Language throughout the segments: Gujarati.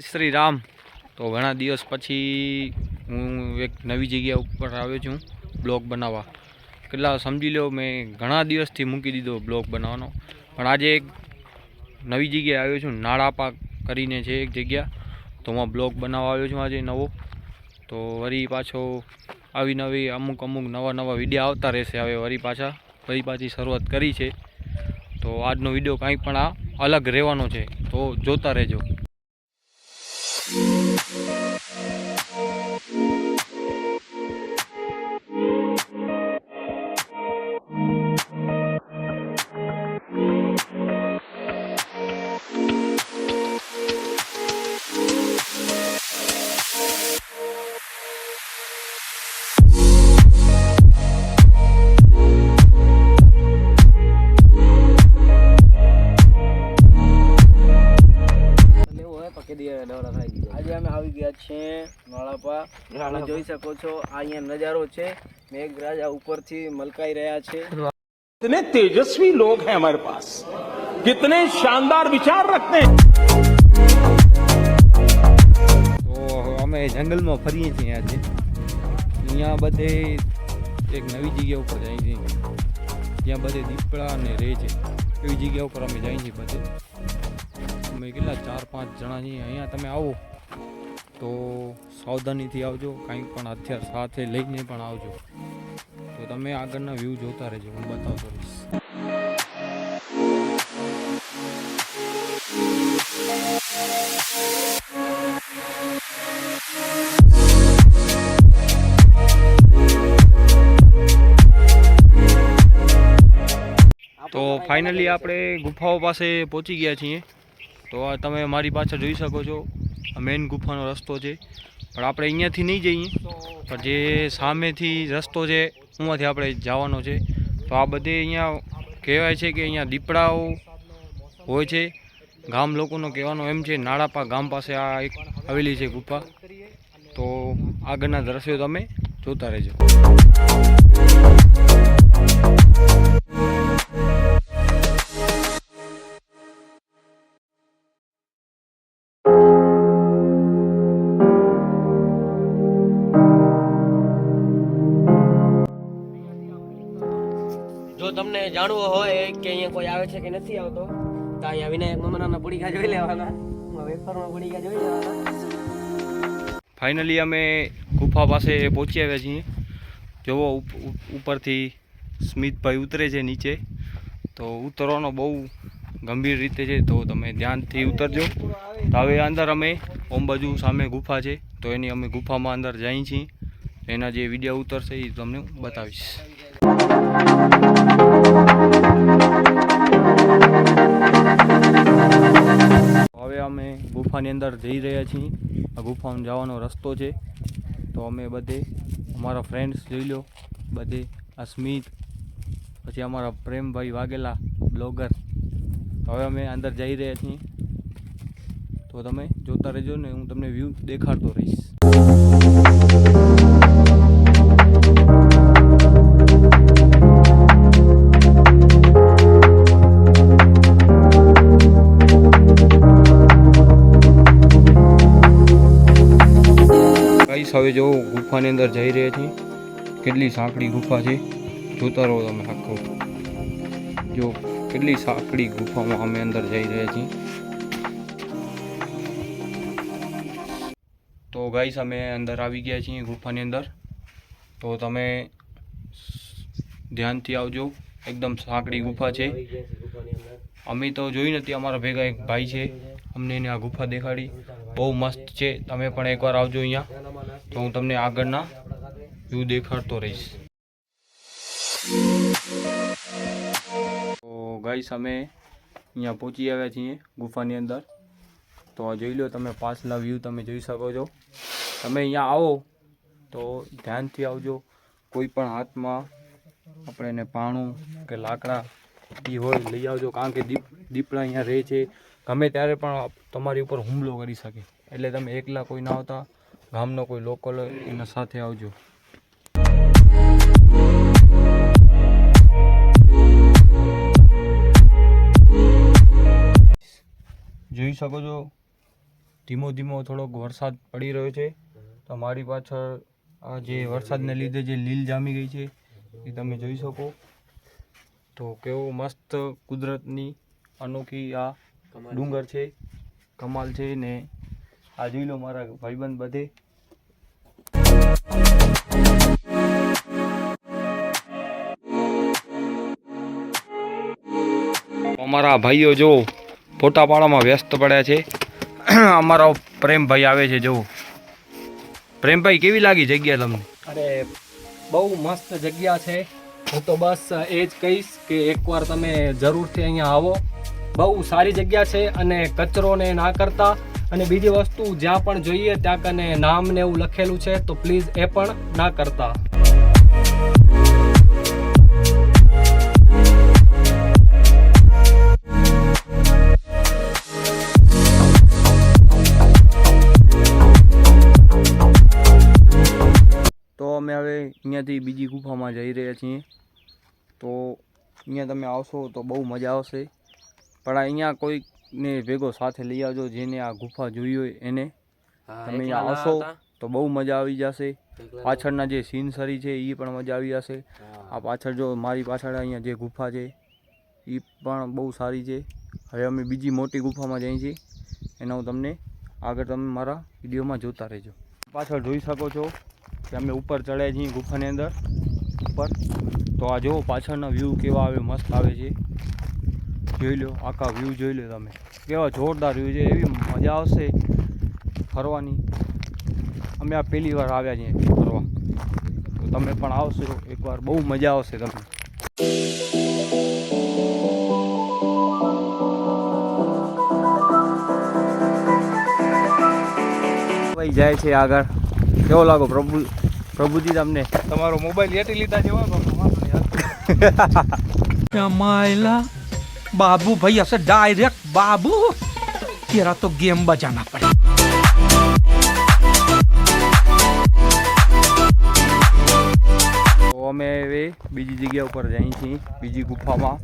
શ્રી રામ. તો ઘણા દિવસ પછી હું એક નવી જગ્યા ઉપર આવ્યો છું બ્લોગ બનાવવા. કેટલા સમજી લો મેં ઘણા દિવસથી મૂકી દીધો બ્લોગ બનાવવાનો, પણ આજે એક નવી જગ્યાએ આવ્યો છું. નાળાપા કરીને છે એક જગ્યા, તો હું બ્લોગ બનાવવા આવ્યો છું આજે નવો. તો વળી પાછો આવી નવી અમુક નવા વિડીયો આવતા રહેશે. હવે ફરી પાછી શરૂઆત કરી છે, તો આજનો વિડીયો કંઈ પણ આ અલગ રહેવાનો છે, તો જોતા રહેજો. આજે અમે આવી ગયા છીએ નાળાપા. તમે જોઈ શકો છો આ અહીંયા નજારો છે. મેઘરાજા ઉપરથી મલકાઈ રહ્યા છે. कितने तेजस्वी लोग हैं हमारे पास, कितने शानदार विचार रखते हैं. તો અમે જંગલમાં ફરીએ છીએ આજે. અહીંયા બધે એક નવી જગ્યા ઉપર જાય છે, જ્યાં બધે દીપડા અને રહે છે. એવી જગ્યા ઉપર અમે જઈએ છીએ બધે. અમે કેટલા 4-5 જણા છીએ. અહીંયા તમે આવો તો સાવધાનીથી આવજો, કંઈક પણ હથિયાર સાથે લઈને પણ આવજો. તો તમે આગળના વ્યૂ જોતા રહેજો, હું બતાવતો રહીશ. તો ફાઇનલી આપણે ગુફાઓ પાસે પહોંચી ગયા છીએ. તો આ તમે મારી પાછળ જોઈ શકો છો, આ મેઇન ગુફાનો રસ્તો છે. પણ આપણે અહીંયાથી નહીં જઈએ, પણ જે સામેથી રસ્તો છે ઉમાંથી આપણે જવાનો છે. તો આ બધે અહીંયા કહેવાય છે કે અહીંયા દીપડાઓ હોય છે. ગામ લોકોનો કહેવાનો એમ છે, નાળાપા ગામ પાસે આ એક આવેલી છે ગુફા. તો આગળના દ્રશ્યો તમે જોતા રહેજો. જો તમને જાણવું હોય કે અહીંયા કોઈ આવે છે કે નથી આવતો, તો અહીંયા વિનાયક મમરાના પુડીકા જોઈ લેવાના, વેફરમાં પુડીકા જોઈ લેવાના. ફાઇનલી અમે ગુફા પાસે પહોંચી આવ્યા છીએ. જોવો ઉપરથી સ્મિતભાઈ ઉતરે છે નીચે. તો ઉતરવાનો બહુ ગંભીર રીતે છે, તો તમે ધ્યાનથી ઉતરજો. તો હવે અંદર અમે ઓમ બાજુ સામે ગુફા છે, તો એની અમે ગુફામાં અંદર જઈએ છીએ. એના જે વિડીયો ઉતરશે એ તમને બતાવીશ. હવે અમે ગુફાની અંદર જઈ રહ્યા છીએ. આ ગુફામાં જવાનો રસ્તો છે. તો અમે બધે અમારા ફ્રેન્ડ્સ જોઈ લો, બધે આ સ્મિત, પછી અમારા પ્રેમભાઈ વાઘેલા બ્લોગર. તો હવે અમે અંદર જઈ રહ્યા છીએ. તો તમે જોતા રહેજો ને હું તમને વ્યૂ દેખાડતો રહીશ. હવે જો ગુફાની અંદર જઈ રહ્યા છીએ. કેટલી સાંકડી ગુફા છે, જોતા રહો તમે આખો. જો કેટલી સાંકડી ગુફામાં અમે અંદર જઈ રહ્યા છીએ. તો ગાઈસ અમે અંદર આવી ગયા છીએ ગુફાની અંદર. તો તમે ધ્યાનથી આવજો, એકદમ સાંકડી ગુફા છે. અમે તો જોઈ નથી, અમારા ભેગા એક ભાઈ છે, અમને એને આ ગુફા દેખાડી. બહુ મસ્ત છે. તમે પણ એકવાર આવજો અહીંયા, તો હું તમને આગળના વ્યૂ દેખાડતો રહીશ. તો ગાઈસ અમે અહીંયા પહોંચી આવ્યા છીએ ગુફાની અંદર. તો જોઈ લો તમે, પાછલા વ્યૂ તમે જોઈ શકો છો. તમે અહીંયા આવો તો ધ્યાનથી આવજો. કોઈ પણ હાથમાં આપણે એને પાણું કે લાકડા એ હોય લઈ આવજો, કારણ કે દીપડા અહીંયા રહે છે. ગમે ત્યારે પણ તમારી ઉપર હુમલો કરી શકે, એટલે તમે એકલા કોઈ ના આવતા, ગામનો કોઈ લોકલ હોય એના સાથે આવજો. જોઈ શકો છો ધીમો ધીમો થોડોક વરસાદ પડી રહ્યો છે. તો મારી પાછળ આ જે વરસાદને લીધે જે લીલ જામી ગઈ છે એ તમે જોઈ શકો. તો કેવો મસ્ત કુદરતની અનોખી આ ડુંગર છે, કમાલ છે. ને આ જોઈ લો મારા ભાઈબંધ બધે. અમારા ભાઈઓ જો ફોટા પાડવામાં વ્યસ્ત પડ્યા છે. અમારો પ્રેમભાઈ આવે છે. જો પ્રેમભાઈ, કેવી લાગી જગ્યા તમને? અરે બહુ મસ્ત જગ્યા છે. હું તો બસ એ જ કહીશ કે એકવાર તમે જરૂરથી અહીંયા આવો. બહુ સારી જગ્યા છે અને કચરો ને ના કરતા. અને બીજી વસ્તુ, જ્યાં પણ જોઈએ ત્યાં કને નામ ને એવું લખેલું છે તો પ્લીઝ એ પણ ના કરતા. તો અમે હવે અહીંયાથી બીજી ગુફામાં જઈ રહ્યા છીએ. તો અહીંયા તમે આવશો તો બહુ મજા આવશે. પણ અહીંયા કોઈકને ભેગો સાથે લઈ આવજો જેને આ ગુફા જોઈ હોય એને. તમે અહીંયા આવશો તો બહુ મજા આવી જશે. પાછળના જે સીનસરી છે એ પણ મજા આવી જશે. આ પાછળ જો મારી પાછળ અહીંયા જે ગુફા છે એ પણ બહુ સારી છે. હવે અમે બીજી મોટી ગુફામાં જઈએ છીએ, એના હું તમને આગળ તમે મારા વિડીયોમાં જોતા રહેજો. પાછળ જોઈ શકો છો કે અમે ઉપર ચડ્યા છીએ ગુફાની અંદર ઉપર. તો આ જો પાછળના વ્યૂ કેવા આવે, મસ્ત આવે છે. જોઈ લો, આખા વ્યૂ જોઈ લો તમે, કેવા જોરદાર વ્યૂ છે. એવી મજા આવશે ફરવાની. અમે આ પહેલી વાર આવ્યા છીએ ફરવા, તો તમે પણ આવશો એકવાર, બહુ મજા આવશે તમને. ભાઈ જાય છે આગળ. કેવો લાગો પ્રભુજી તમને? તમારો મોબાઈલ એટી લીધા જેવો मायला बाबू भाई ऐसे डायरेक्ट बाबू तेरा तो गेम बजाना पड़ेगा. તો અમે હવે બીજી જગ્યા ઉપર જઈએ છીએ, બીજી ગુફામાં.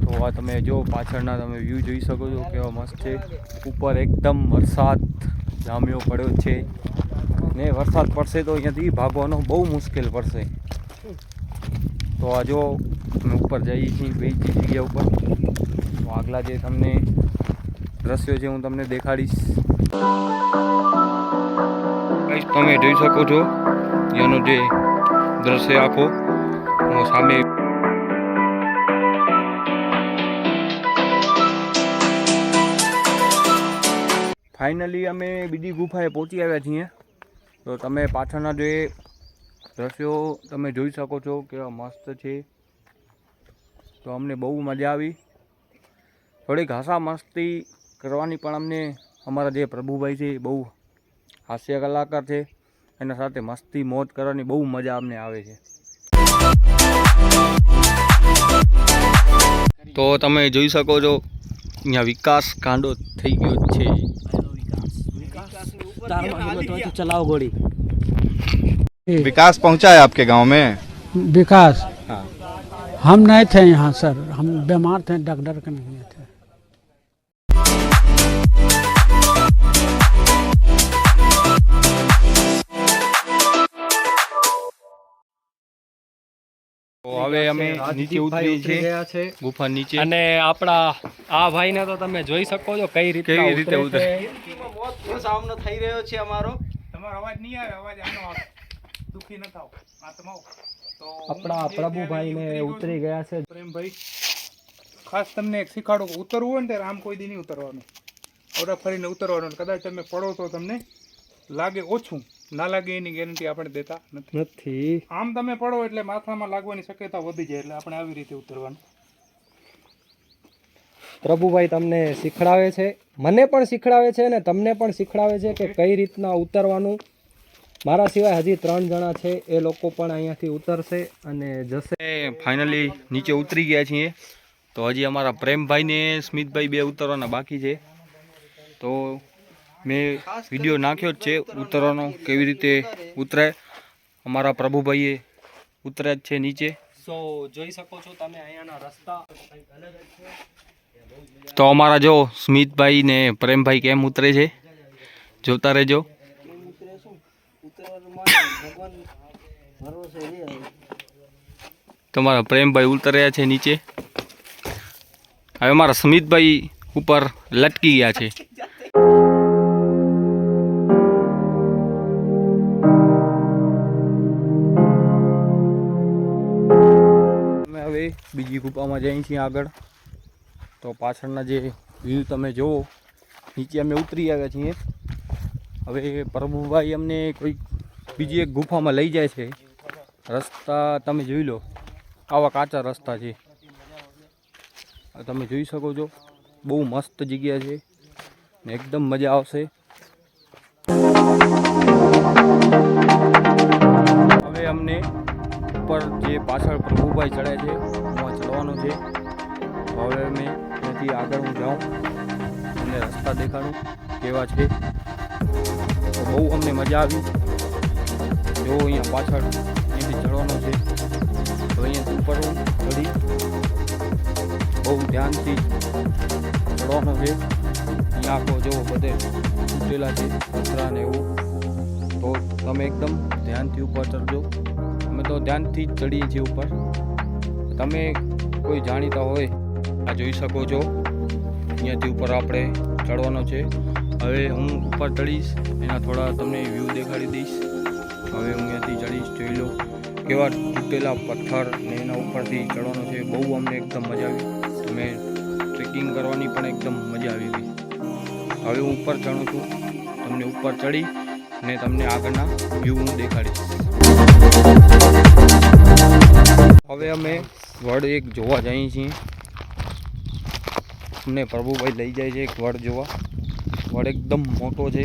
તો આ તમે જો પાછળના તમે વ્યૂ જોઈ શકો છો કેવા મસ્ત છે. ઉપર એકદમ વરસાદ જામ્યો પડ્યો છે ને વરસાદ પડશે તો અહીંયાથી ભાગવાનો બહુ મુશ્કેલ પડશે. તો આ જો અમે ઉપર જઈએ છીએ બીજી જગ્યા ઉપર. તો આગલા જે તમને દ્રશ્યો છે હું તમને દેખાડીશ. તમે જોઈ શકો છો એનો જે દ્રશ્ય આખો સામે. ફાઇનલી અમે બીજી ગુફાએ પહોંચી આવ્યા છીએ. તો તમે પાછળના જે દ્રશ્યો તમે જોઈ શકો છો કેવા મસ્ત છે. તો અમને બહુ મજા આવી. થોડીક હસા મસ્તી કરવાની પણ અમને અમારા જે પ્રભુભાઈ છે બહુ હાસ્ય કલાકાર છે, એના સાથે મસ્તી મોજ કરવાની બહુ મજા અમને આવે છે. તો તમે જોઈ શકો છો અહીંયા વિકાસ કાંડો થઈ ગયો છે. ચલાવ ગોળી. विकास पहुंचा है आपके गांव में? विकास हम नहीं थे यहाँ सर, हम बीमार थे, डॉक्टर के नहीं थे. તો હવે અમે નીચે ઉતરી ગયા છે ગુફા નીચે. અને આપણા આ ભાઈને તો તમે જોઈ શકો છો કઈ રીતે ઉતરે. સામનો થઈ રહ્યો છે અમારો. તમારો અવાજ નહીં આવે, અવાજ આનો આવે. દુખી ન થાવ, આત્માઓ. તો આપણા પ્રભુભાઈ ને ઉતરી ગયા છે. પ્રેમભાઈ, ખાસ તમને એક શીખાડું, ઉતરવું હોય ને ત્યારે આમ કોઈ દી નહીં ઉતરવાનું, ઓરા ફરીને ઉતરવાનું. કદાચ તમે પડો તો તમને લાગે ઓછું, ના લાગે એની ગેરંટી આપણે દેતા નથી. આમ તમે પડો એટલે માથામાં લાગવાની શક્યતા વધી જાય, એટલે આપણે આવી રીતે ઉતરવાનું. પ્રભુભાઈ તમને શીખડાવે છે, મને પણ શીખડાવે છે અને તમને પણ શીખડાવે છે કે કઈ રીતના ઉતરવાનું. મારા સિવાય હજી 3 જણા છે, એ લોકો પણ અહીંયાથી ઉતરશે અને જશે. ફાઇનલી નીચે ઉતરી ગયા છીએ. તો હજી અમારા પ્રેમભાઈ ને સ્મિતભાઈ બે ઉતરવાના બાકી છે. તો મેં વિડીયો નાખ્યો જ છે ઉતરવાનો, કેવી રીતે ઉતરાય. અમારા પ્રભુભાઈએ ઉતર્યા જ છે નીચે. સો જોઈ શકો છો તમે અહીંયાના રસ્તા. તો અમારા જો સ્મિતભાઈ ને પ્રેમભાઈ કેમ ઉતરે છે જોતા રહેજો. તમારા પ્રેમભાઈ ઉતર્યા છે નીચે. હવે મારા સ્મિતભાઈ ઉપર લટકી ગયા છે. અમે હવે બીજી ગુફામાં જઈએ છીએ આગળ. તો પાછળના જે વ્યૂ તમે જુઓ, નીચે અમે ઉતરી આવ્યા છીએ. હવે પ્રભુભાઈ અમને કોઈ બીજી એક ગુફામાં લઈ જાય છે. રસ્તા તમે જોઈ લો, આવા કાચા રસ્તા છે. તમે જોઈ શકો છો, બહુ મસ્ત જગ્યા છે ને એકદમ મજા આવશે. હવે અમને ઉપર જે પાછળ પ્રભુભાઈ ચડે છે એમાં ચડવાનું છે. હવે અમે ત્યાંથી આગળ હું જાઉં, અમને રસ્તા દેખાડું કેવા છે. તો બહુ અમને મજા આવી. જો અહીંયા પાછળ અહીંથી ચડવાનું છે. તો અહીંયા ઉપર હું ચડી બહુ ધ્યાનથી ચડવાનો છે. અહીંયા આખો જો બધે તૂટેલા છે પથરા ને એવું. તો તમે એકદમ ધ્યાનથી ઉપર ચડજો. અમે તો ધ્યાનથી જ ચડીએ છીએ ઉપર. તમે કોઈ જાણીતા હોય આ જોઈ શકો છો, અહીંયાથી ઉપર આપણે ચડવાનો છે. હવે હું ઉપર ચડીશ, એના થોડા તમને વ્યૂ દેખાડી દઈશ. હવે હું અહીંયાથી ચડીશ, જોઈ લો કેવા તૂટેલા પથ્થર ને એના ઉપરથી ચડવાનું છે. બહુ અમને એકદમ મજા આવી. તમે ટ્રેકિંગ કરવાની પણ એકદમ મજા આવી ગઈ. હવે હું ઉપર ચડું છું, તમને ઉપર ચડી ને તમને આગળના વ્યૂ હું દેખાડીશ. હવે અમે વડ એક જોવા જઈએ છીએ. અમને પ્રભુભાઈ લઈ જાય છે એક વડ જોવા. વડ એકદમ મોટો છે,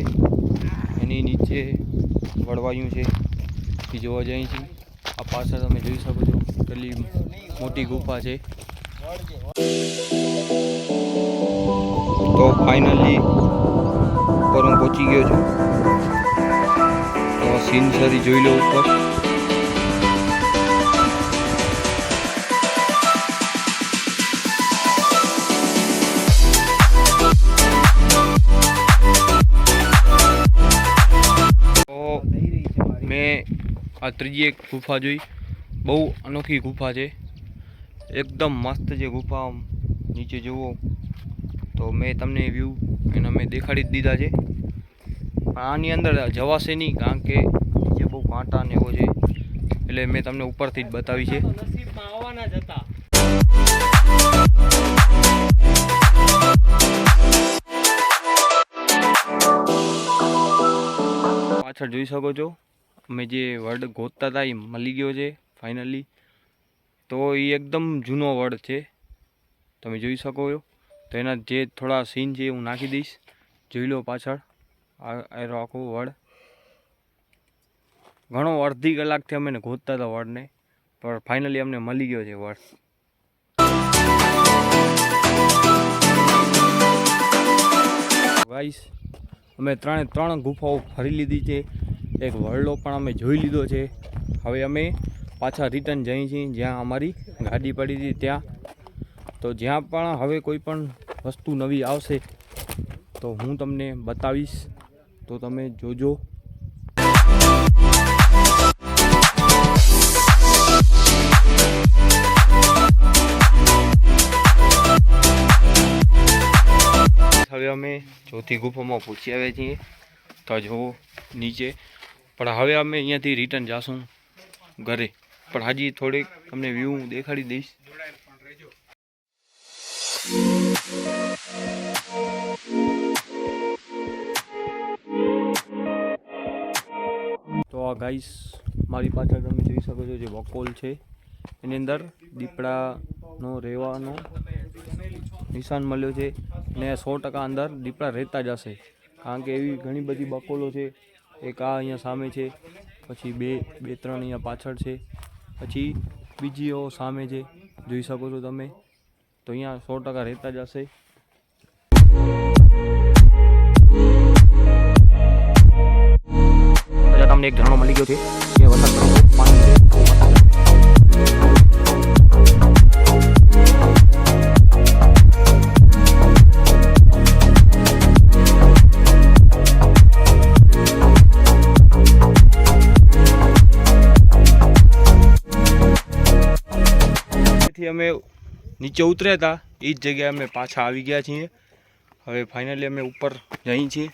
એની નીચે વડવાયું છે એ જોવા જઈએ છીએ. આ પાછળ તમે જોઈ શકો છો કેટલી મોટી ગુફા છે. તો ફાઇનલી ઉપર હું પહોંચી ગયો છું. તો સીનસરી જોઈ લો ઉપર. મેં આ ત્રીજી એક ગુફા જોઈ. બહુ અનોખી ગુફા છે, એકદમ મસ્ત છે ગુફા. નીચે જુઓ તો મેં તમને વ્યૂ એના મેં દેખાડી જ દીધા છે. આની અંદર જવાશે નહીં, કારણ કે નીચે બહુ કાંટા ને એવો છે, એટલે મેં તમને ઉપરથી જ બતાવી છે. પાછળ જોઈ શકો છો, અમે જે વડ ગોતતા હતા એ મળી ગયો છે ફાઇનલી. તો એ એકદમ જૂનો વડ છે, તમે જોઈ શકો છો. તો એના જે થોડા સીન છે હું નાખી દઈશ, જોઈ લો પાછળ. આ આખો વડ ઘણો અડધી કલાકથી અમે ગોતતા હતા વડને, પણ ફાઇનલી અમને મળી ગયો છે વડ. ગાઈસ, અમે ત્રણ ગુફાઓ ફરી લીધી છે. એક વરડો પણ અમે જોઈ લીધો છે. હવે અમે પાછા રિટર્ન જઈએ છીએ જ્યાં અમારી ગાડી પડી હતી ત્યાં. તો જ્યાં પણ હવે કોઈ પણ વસ્તુ નવી આવશે તો હું તમને બતાવીશ, તો તમે જોજો. હવે અમે ચોથી ગુફામાં પહોંચી આવ્યા છીએ. તો જુઓ નીચે. પણ હવે અમે અહીંયાથી રિટર્ન જાશું ઘરે. પણ હજી થોડીક તમને વ્યૂ દેખાડી દઈશ. તો આ ગાઈસ મારી પાછળ તમે જોઈ શકો છો જે વકોલ છે, એની અંદર દીપડાનો રહેવાનો નિશાન મળ્યો છે. ને 100% અંદર દીપડા રહેતા જ હશે, કારણ કે એવી ઘણી બધી બકોલો છે. એક આ અહીંયા સામે છે, પછી બે ત્રણ અહીંયા પાછળ છે, પછી બીજીઓ સામે છે, જોઈ શકો છો તમે. તો અહીંયા 100% રહેતા જ હશે. તમને એક ઝરણો મળી ગયો છે, ત્યાં વરસાદ પાણી છે. અમે નીચે ઉતર્યા હતા એ જ જગ્યાએ અમે પાછા આવી ગયા છીએ. હવે ફાઇનલી અમે ઉપર જઈએ છીએ.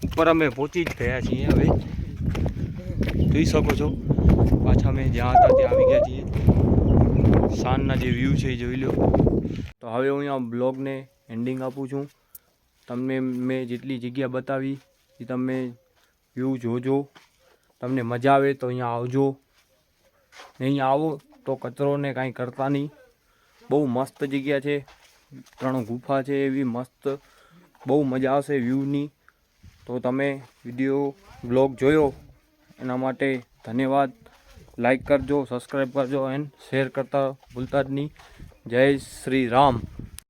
ઉપર અમે પહોંચી જ ગયા છીએ. હવે જોઈ શકો છો પાછા અમે જ્યાં હતા ત્યાં આવી ગયા છીએ. સાંજના જે વ્યૂ છે એ જોઈ લો. તો હવે હું અહીંયા બ્લોગને એન્ડિંગ આપું છું. તમને મેં જેટલી જગ્યા બતાવી એ તમે વ્યૂ જોજો. તમને મજા આવે તો અહીંયા આવજો. અહીંયા આવો તો કચરોને કાંઈ કરતા નહીં. બહુ મસ્ત જગ્યા છે. 3 ગુફા છે એવી મસ્ત. બહુ મજા આવશે વ્યૂની. તો તમે વિડીયો બ્લોગ જોયો એના માટે ધન્યવાદ. લાઈક કરજો, સબસ્ક્રાઈબ કરજો એન્ડ શેર કરતા ભૂલતા જ નહીં. જય શ્રી રામ.